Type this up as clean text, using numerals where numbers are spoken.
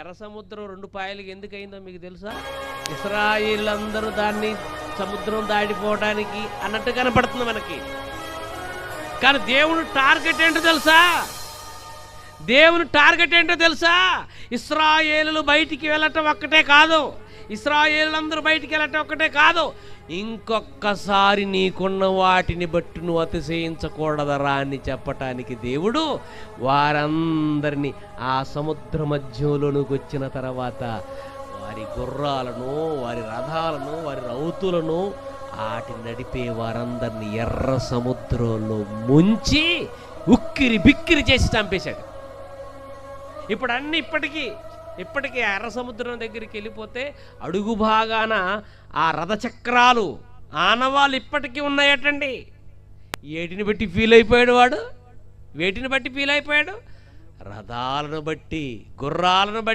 ఎర్ర సముద్రం 2 పాయలుగా ఎందుకు అయిందో మీకు తెలుసా? ఇశ్రాయేలు అందరూ దాన్ని సముద్రం దాటిపోవడానికి అన్నట్టు కనపడుతుంది మనకి. కానీ దేవుని టార్గెట్ ఏంటో తెలుసా? దేవుని టార్గెట్ ఏంటో తెలుసా? ఇశ్రాయేలు బయటికి వెళ్ళటం ఒక్కటే కాదు, ఇశ్రాయేలందరూ బయటికి వెళ్ళటం ఒక్కటే కాదు, ఇంకొక్కసారి నీకున్న వాటిని బట్టి నువ్వు అతిశయించకూడదరా అని చెప్పటానికి దేవుడు వారందరినీ ఆ సముద్ర మధ్యలోనికి వచ్చిన తర్వాత వారి గుర్రాలను, వారి రథాలను, వారి రౌతులను, వాటిని నడిపే వారందరినీ ఎర్ర సముద్రంలో ముంచి ఉక్కిరి బిక్కిరి చేసి చంపేశాడు. ఇప్పుడు అన్ని ఇప్పటికీ ఎర్ర సముద్రం దగ్గరికి వెళ్ళిపోతే అడుగు భాగాన ఆ రథచక్రాలు ఆనవాళ్ళు ఇప్పటికీ ఉన్నాయటండి. ఏటిని బట్టి ఫీల్ అయిపోయాడు వాడు? వేటిని బట్టి ఫీల్ అయిపోయాడు? రథాలను బట్టి, గుర్రాలను బట్టి.